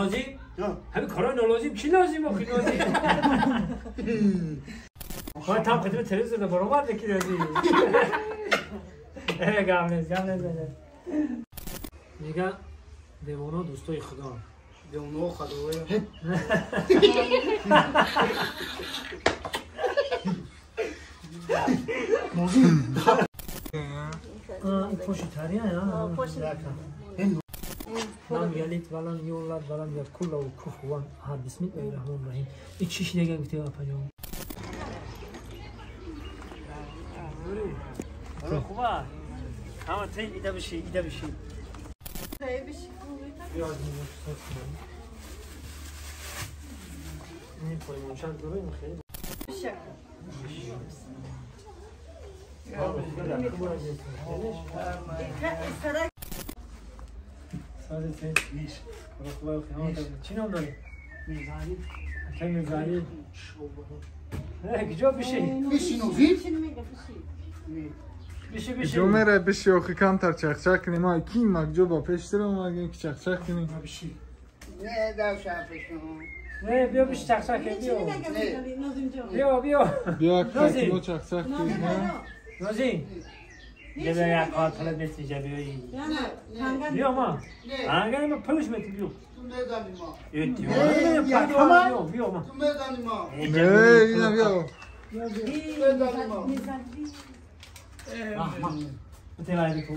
نازی؟ همین کارا نالازیم چی لازیم آخی نازی؟ خواهی تام خطیب تلویزیون رو برو مرد کی نازی؟ گمنز بده میگن دیوانا دوستای خدا دیوانا خداوی این پوشی تاری ها پوشی نام یلیت ولن یولد ولن یکل و کفوان ها بسم الله الرحمن الرحیم این چیش دیگه گفتی آپا جان خوبه همه تایی ایده بشی ایده بشی بیاد این پایمونشن دوره این خیلی ساده نیش خوبه چی نام داری؟ میزانی اکه میزانی کجا بشی؟ بشی نوزی؟ بشی جو میره بشی آخی کم تر چخچخ کنیم های کی مگجو با پشتر اومدیم که چخچخ کنیم بشی نه دو شرفشون نه بیا بشی چخچخ کنیم بیا بیا که کنو چخچخ کنیم نازی بیا یک کار پلت بیستی جا بیایی بیا ما هنگه ما پلش میتی بیا تو میدانی ما بیا ما تو میدانی ما نه اینا بیا میدانی ما متوجه کو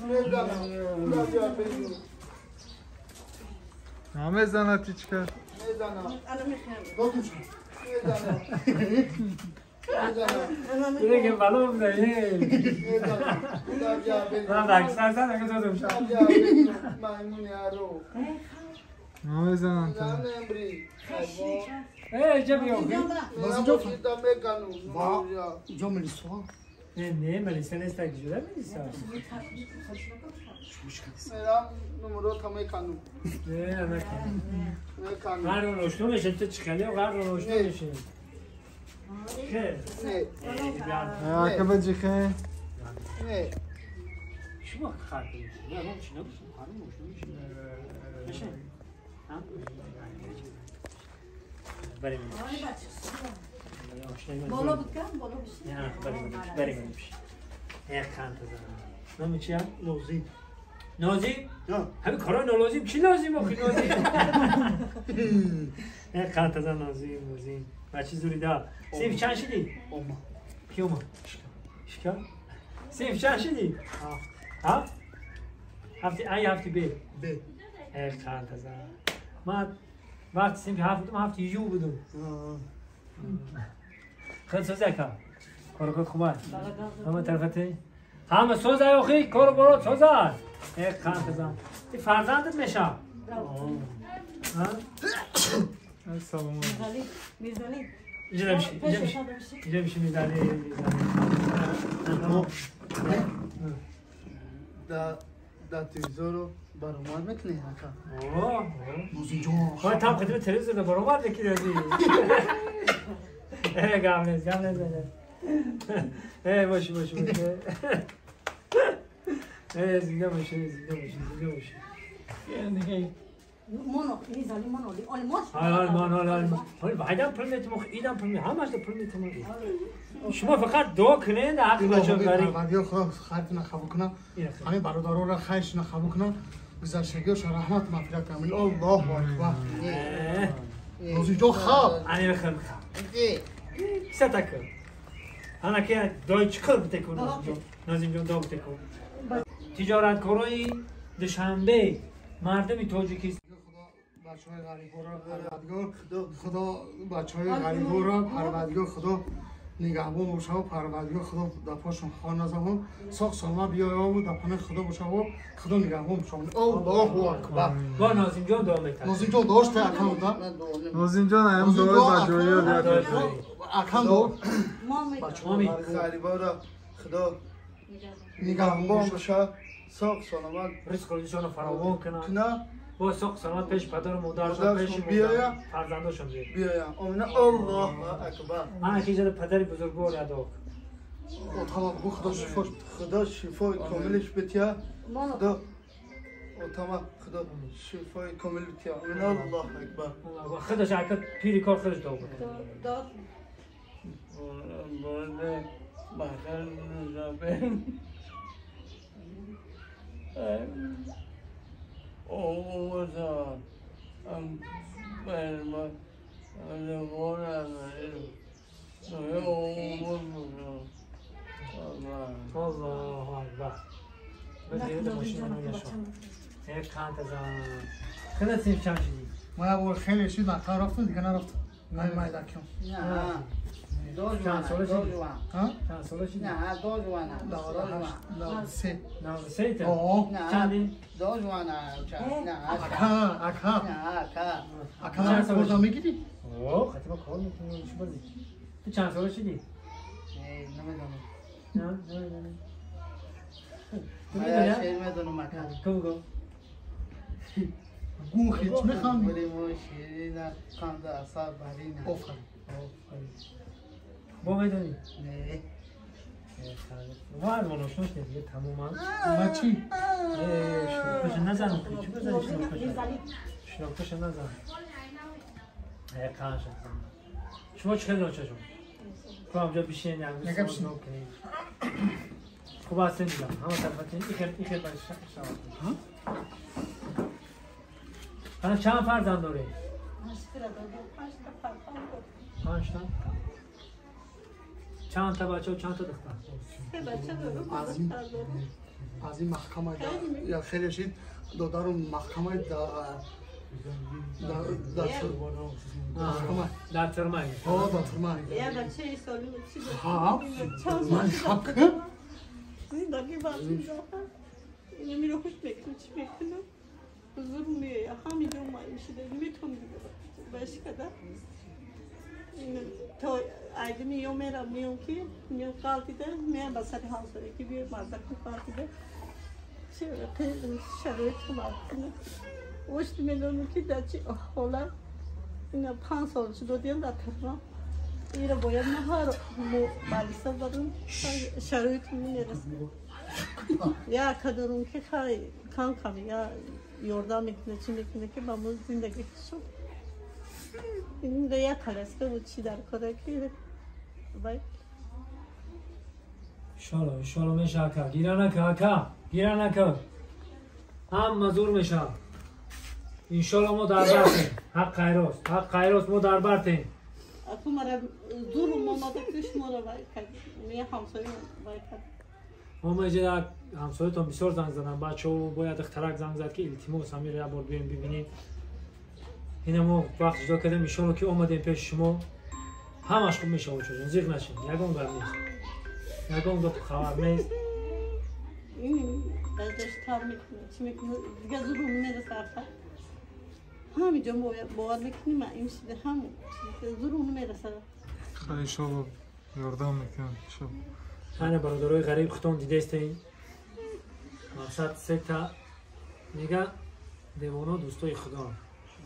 میدانی ما بیا بگو همه زناتی چکر میدانم بگوش میدانم دیگه که بلوم داری من اکثر زن اگه دادم شد مایمون یارو همه زنان تا جا بیا جا ملیسوا نه ملیسا نیست تا جوره ملیسا میرم نمرو تا میکنم نه نکنم قرار روشنو میشه تو چخلی و قرار روشنو میشه خیر نه که بجی خیر نه شما خرد میشه نه من چی نگوشم خرد روشنو میشه بریم بالا بکن بالا بشی نه بریم یک خانت زنم نمی چی هم؟ نازی نازی؟ همین کارا نالازیم چی لازیم آخی نازی؟ یک خانت زن نازی موزی بچی زوری دا سیف چند شدی؟ کی اومد؟ شکر؟ سیف چند شدی؟ ها؟ هفتی بی؟ یک خانت زن من وقتی سیف هفتی یو بودم خیلی سوزه که کارو خوبه همه طرفتی همه سوزه اخی کارو برو سوزه یک خانت زن این فرزندت میشه سلام میزنی اینجا میشه میزنی در تلویزیون رو برامد میکنی اکا نوزی جان خواهی تام خطیب تلویزیون رو برامد کی نازی گمنز بده باشی زنده باشه مانو میزنی مانو حال بعدم پول میتونم ایدم پول میتونم همش پول میتونم شما فقط دعا کنید حق بچه بری پروردگار خدا خیرت نخواه کنه همه برادران را خیرش نخواه کنه گذشتگیش رحمت مغفرت کنه الله اکبر نوزی جان خواب انا بخير ستك انا که دویچ کل بتکون نازیم جان دو بتکون تجارت کارای دوشنبه مردم تاجیکستان بچهای غریب را پروردگار خدا بچهای غریب را پروردگار خدا نگهبان باشه و پروردگار خدا دپاشون خانه زمان ساخت سالمه بیاید و دپانه خدا باشه و خدا نگهبان باشه الله اکبر با نازیم جان دعا میکنم نازیم جان داشته اکم دا نازیم جان هم دعای بچه‌ها یاد اکم دا مامی غریبا را خدا نگهبان باشه ساخت سالمه رزق خودشون فراوان کنه با ساخت سالمت پیش پدر و مادرشون پیش بیاید فرزنداشون بیاید آمین الله اکبر انا که جد پدر بزرگوار ادا خدا شفا کاملش بتیه خدا تمام خدا شفای کامل بتیا من الله اکبر خودش عکس پیری کار خودش داغ داد برده بخیر نزابین اوزا برما نگون ازاریم الله اکبر بده ماشین رو نشون یک کانت زن خدا سیف چند شدی ما اول خیلی شد نخواه رفتم دیگه نرفتم من دکیم نه دو چند ساله شدی؟ ها؟ چند ساله شدی؟ نه دو جوانه لا سه سه تا نه چندی؟ دو جوانه نه اکا نه اکا من کجا میگیری؟ اوه خطیبا کار میکنی چی بازی؟ تو چند ساله شدی؟ نمیدونم نه نمیدونی من شیر میدونم مکان گو گو خیچ میخوام ولی ما شیرین خانده اصاب برینه آفرین با میدونی؟ نه وای منو شنوش دیگه تموما ما چی؟ شنوکش نزن چی بزنی شنوکش نزن قانش شما چه خیلی روچه شما تو همجا بیشین نگه بشین خوب هستین دیگه همه طرفتین این خیلی باید شما الان چند فرزند داری؟ 5 تا چند تا بچه و چند تا دختر؟ از این محکمه یا خیلی شد دادارم محکمه در ترمای در ترمای یه بچه سالی چی ها؟ من حق زندگی بازی دارم اینو میره خوش میکنم چی میکنم حضور میه همینجا میشه نمیتونم باش کده تا ایده میام میام که میام قالتی ده میام بسر هاوسری که بیام مزدک قالتی ده شرایط کنم وقت میدونم که دچی حالا اینا 5 سال شد دادیم در تهران اینا باید نهار مالیسا برم شرایط میرسه یا کدوم که خیلی کام یا یوردام میکنه چی میکنه که با من زندگی شد این ریا تلسکه بود چی در کاره که باید شالو میشه اکا گیرن اکا هم مزور میشه انشالله ما در برتیم حق خیراست ما در برتیم اکو مرا زور ماما دکتش مرا باید کرد میه همسایی باید کرد ما اینجا همسایتان بسیار زنگ زدن بچه ها باید اختراک زنگ زد که التماس همین را بار بیایم ببینیم اینه ما وقت جدا کردیم انشالله که اومدیم پیش شما همش خوب میشه بچه جان زیغ نشین یکم بر نیست یکم دو خبر نیست این ازش تار میکنه چی میکنه دیگه زور میرسه آخر همینجا باور میکنیم من این شده همون زور میرسه خیلی شما یاردم میکنم شما همه برادرای غریب خودتون دیده استین مقصد 3 تا میگه دیوانا دوستای خدا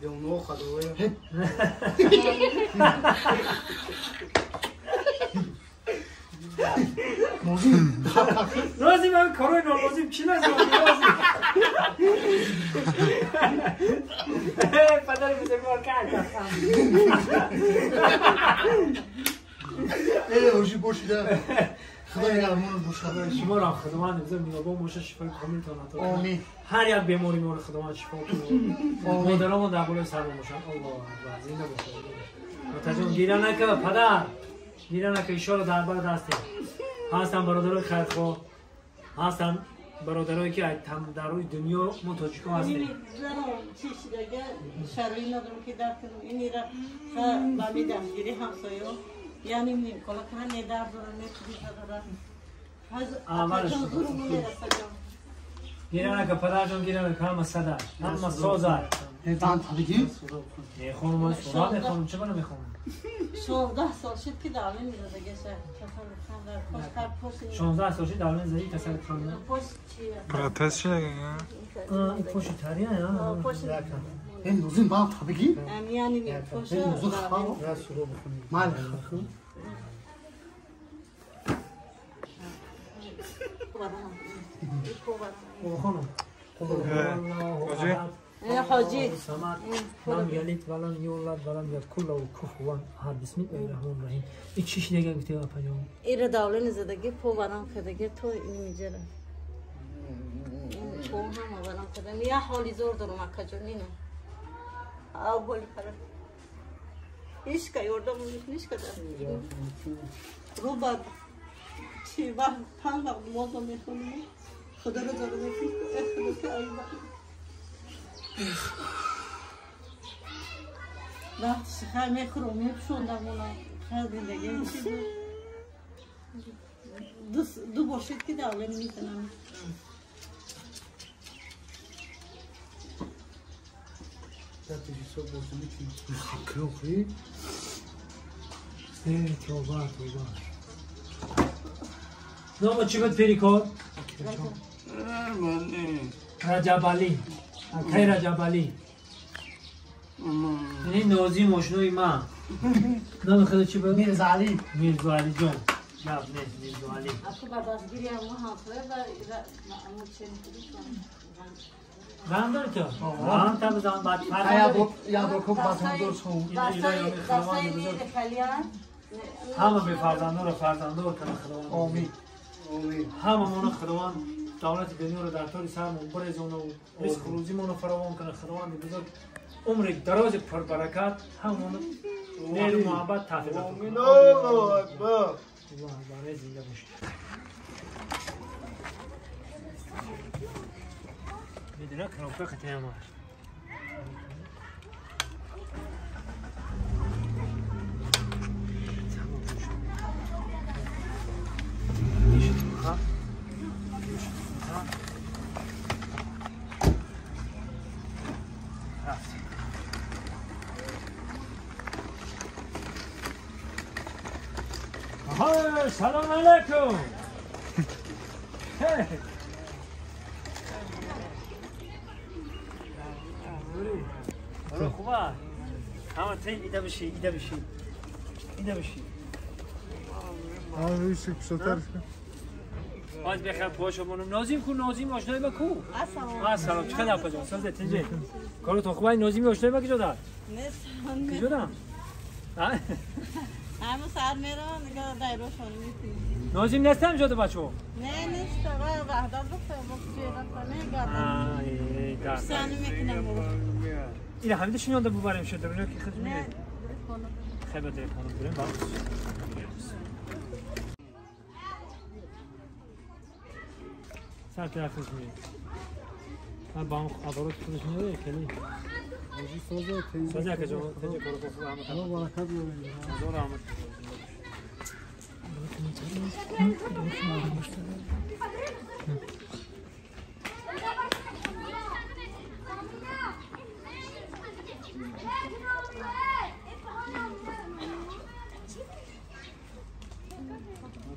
دیوانو خداوی رازی من کارای نامازیم چی نزدم رازی پدر بزرگ کار کرد اوشی بوشیده خدا نگهدارمون بوشیده شما را خداوند بزرگ میگم موشه شفای کامل تا آمین هر یک بیماری ما رو خداوند شفا کنه مادرامون در بالای سر باشن الله اکبر زنده باشه متجون گیرن نکه پدر گیرن نکه ایشالا در بر دستیم هستن برادرای خیرخواه هستن برادرایی که در روی دنیا ما تاجیکا هستیم این چی شده شرایط ندارم که در کنم این را با میدم گیری همسایه یعنی نیم کلا که هم ندار دارم نتیجه دارم اولش زور میرسه گیرن نکه پدر جان گیرن نکه همه صدر همه سازر هیتان تبیگی؟ میخونم من سورا میخونم چه برای میخونم 16 سال شد که دعوه میده دیگه شد 16 سال شد دعوه زدی تصرف خانه پشت چیه؟ براتست چی نگه؟ این پشت تریه یا؟ پشت این نوزین با تبیگی؟ یعنی پشت این نوزین خواه؟ مال خانم حاجی لم یلد ولم یولد ولم یکن له کفوا احد. بسم الله الرحمن الرحیم. این چیش دیگه گفتی آقا جان؟ ایره داولن زدگی پو برام کدگی تو این میجره. پو هم برام کدم یا حالی زور دارم اکا جون اینه. آو بولی پره. ایش که یوردم نیش کدر. رو باد. چی وقت پنج وقت موضوع میخونی. خدا رو داره که خدا که آیدا. وقتی شخص میخورم میپشوندم اونا خیلی دیگه دو باشید که داولن میتونم. توبه. نام چی بود پیریکار؟ رجب علی. کی رجب علی؟ این نازی مشنوی من. نام خدا چی بود؟ میرزا علی. میرزا علی جان. نه میرزا علی. اصلا بعد از گیری هم حاصله و رام داره که؟ رام تا بزن بعد یا با کب باتون دور شون. دستایی میره خلیان همه به فرزندان کنه خداوند. آمین. همه مونو خداوند دولت دنیا رو در طور سرمون برزونه و رزق روزی مونو فراوان کنه خداوند بزرگ. عمر دراز پر برکت همون دل و محبت تحفظ آمین. الله اکبر. الله برای زنده باشید. میدونه کنوپه خطی همه سلام علیکم. خوبه. همه تایی ایده بشی. روی سکسوتر باز بخیر پاشو بونم. نازیم کو نازیم آشنایی با کو؟ سلام. چقدر اپا جان؟ سازه تنجه. کارو تو خوبه نازیم آشنایی با کی جدا؟ نیستم. کی جدا؟ همه سر میرم نگاه دایروشون میتونی. نازیم نستم جدا بچو؟ نه نیست آقا وحدت بخیر گردم. سانی میکنم برو. این حمیده شون یاد ببریم شده ببینم کی خدمت نه. خیلی تلفن بریم با. سر طرف میاد. من با اون خبرات خودش میاد کلی. سازه که جو تنجه کارو خوب همه برکت بیارین. زور آمد.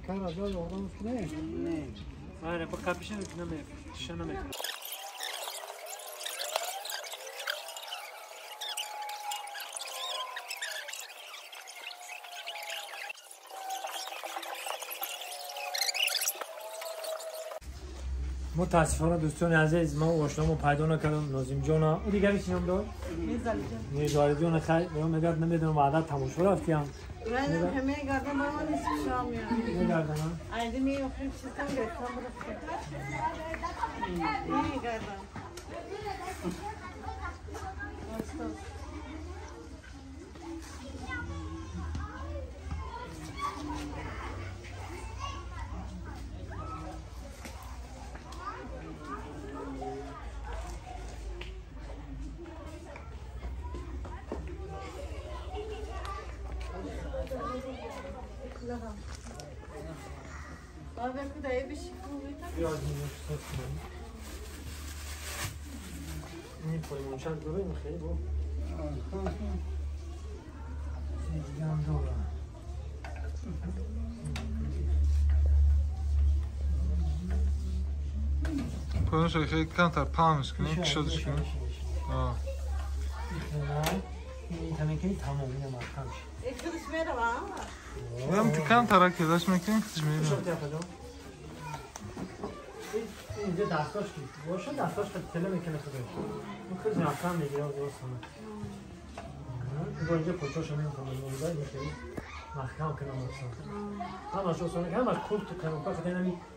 کار از جای آدم نه. آره با کاپیشن نمیه. شنو متاسفانه دوستان عزیز ما آشنامو پیدا نکردم. نازیم جان و دیگری چی نام داد؟ میرزا علی جان خیلی میگه نمیدونم بعدا تماشا رفتیم. من همه گردم با من نیست شام میام. گردم ایده میافتم چیزام گرفتم برفتم. گردم. Abi kudaya bir şey koyuyor. این پای منشان داره این خیلی با دیگران داره کنش خیلی کمتر پامش کنی کشادش کنی این تمکه تمام اینه مرکمش کدش میره با هم تکم ترک کدش میکنی کدش میره اینجا دستاش که باشه دستاش که تله میکنه خودش اون خیلی رفتن میگیره و درست کنه با اینجا پوچاشو نمیکنه نمیده این خیلی محکم کنه مرسان همش اصلا که همش کل تو کنه فقط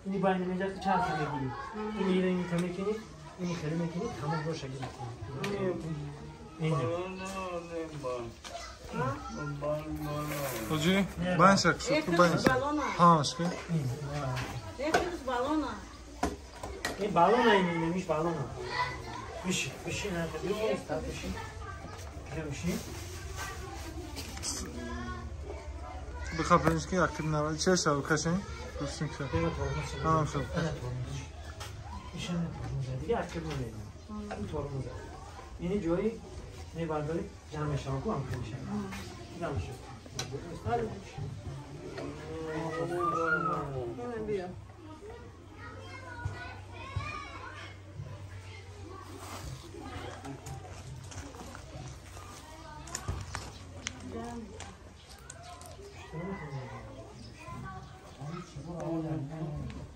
اینی با این میجاز که چند تا بگیری اینی تا میکنی اینی خیلی میکنی تمام روش اگه میکنی اینجا Hoca, ben şakası, ben şakası. این بالون اینی نمیش بالون میشی نه دیگه استاد میشی میشی بخاطرش که aktif نبود چه شب کشین دوستم که tamam şab میشه دیگه aktif نمیاد تورموز اینی جوری نه برداری جمع شاکو هم میشه جمع شد بیا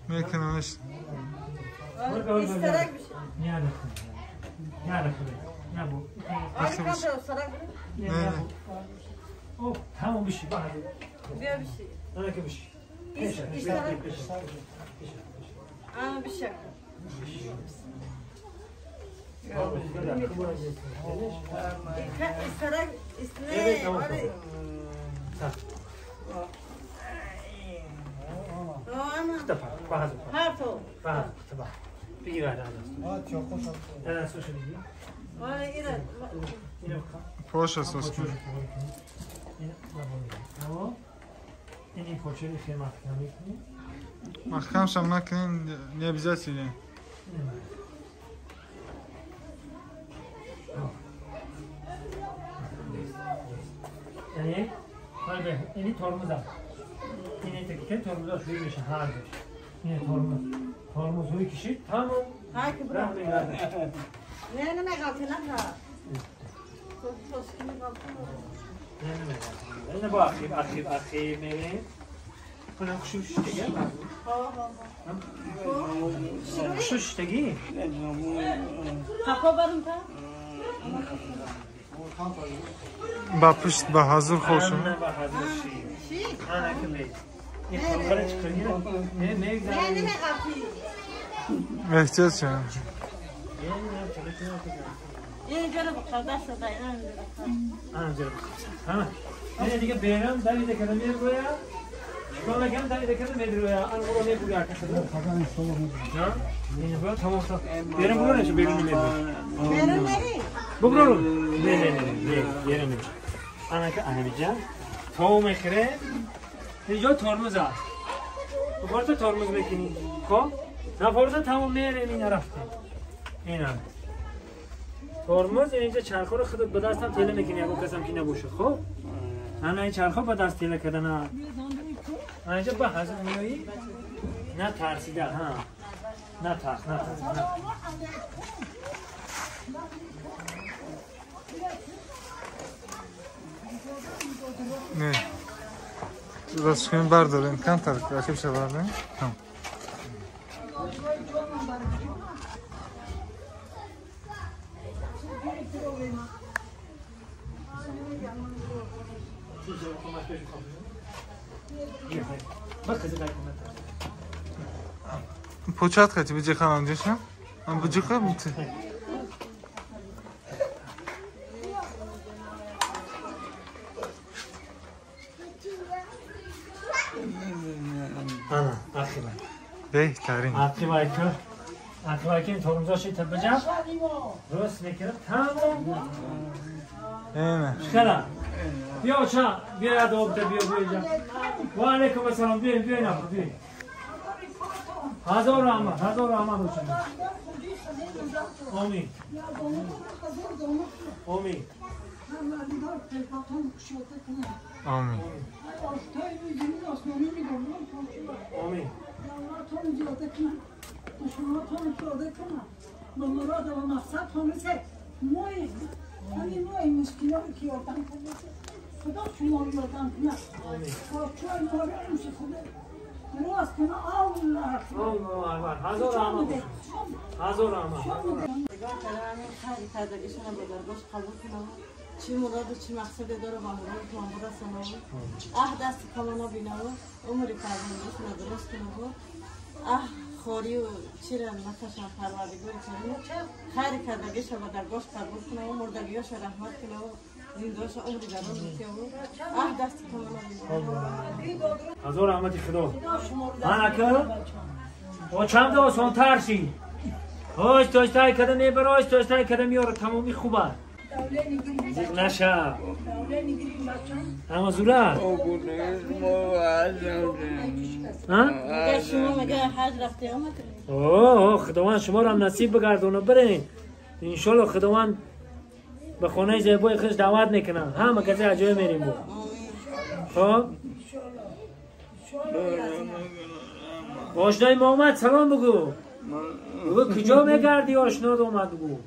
میکنمش استراک بشه نه بو آره کام رو استراک بره نه او تمام بشی با هدی بیا بشه نه که بشی استراک آه بشه استراک نه آره تفا باز هاتو باز تبا بگیر هذا انا سوشل میدیا آره ایران اینو پاش اساس کنم این پوچه خیلی محکم میکنی محکم شم نکنین не обязательно یعنی حالا اینی ترمز است اینی تکه ترمز شوی میشه هر دوش این ترمز روی کشید تمام های که برو نه غلطی نکن نه با اخیر میریم کنم خوششتگی خوششتگی کپا برم تا با پشت با حضور خوشم نه با حضور شی آنها که می این خبره چی کنی نه غلطی احتیاط شم این جلو بخواه دست دای جلو نه دیگه بیرم دویده کنم میره رویا شما کم دویده کنم میره رویا آن برو میبوری آرکسته این برو تمام تا بیرم برو نشه بیرون میره بیرون نری بگرو نه بیرم میره آنها که احمیجا تمام خیره اینجا ترمز هست بخورتا ترمز بکنی خب نفرتا تمام میره این رفته این هم ترمز اینجا چرخه رو خودت به دستم تله میکنی اگه کسم که نباشه خب نه این چرخه به دست تله کردن نه اینجا به حضر میایی نه ترسیده ها نه ترس نه راست کنیم برداریم کم ترک رکیب شو برداریم تمام po'chat qati bu jiha ham desha bu jiha bitti ana akhiva بهترین akhiva که ترمزاشی تبجا درست میکنه تمام نه شکرا بیا چا بیا دوم تا بیا بیا و علیکم السلام بیا نه بیا هزار رحمت باشین آمین آمین آمین مراد و مقصد همه مای همین مای مشکلاتی که آدم کنه خدا شما رو یادم کنه چون ماره میشه خدا راست کنه الله الله اکبر هزار رحمت هزار رحمت نگاه کردم خیلی کردگیشون رو به درگاهش قبول کنم چی مراد و چی مقصد داره با مراد تو هم برسنم دست کمانا بینم عمری فرزندشون رو درست کنم خوری و چی را نفشم پروردگاری کنم خیلی کردگیش رو به درگاهش قبول کنم مردگیاش رو رحمت کنم زندهاش عمری درون بکیم دست کمانا بینم هزار رحمت خدا هنکه و چند آسان ترسی آشتای کده میبره آشتای کده میاره تمامی خوبه زیق نشه اما زوره میگه شما میگه حج رفته آمد اوه خداوند شما رو هم نصیب بگردونه برین انشالله خداوند به خونه زیبای خودش دعوت میکنن همه کسی اجای میریم بود خب آشنای محمد سلام بگو بگو کجا میگردی آشناد اومد بگو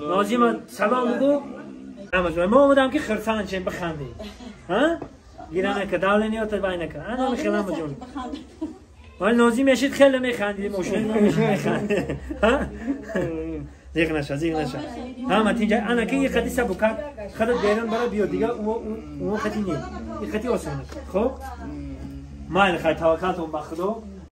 نازیم سلام بگو ما اومدم که خرسان چیم بخندی ها؟ گیرانه که داله نیاد تا باید نکن انا میخیلم بجون ولی نازیم میشید خیلی میخندیدیم آشنای میخندی ها؟ زیغ نشه همه تینجا انا که یه خطی سبو کرد خطت بیرون برای بیاد دیگه اون خطی نیم یه خطی آسانه خب؟ ما این خیلی توکلتون به خدا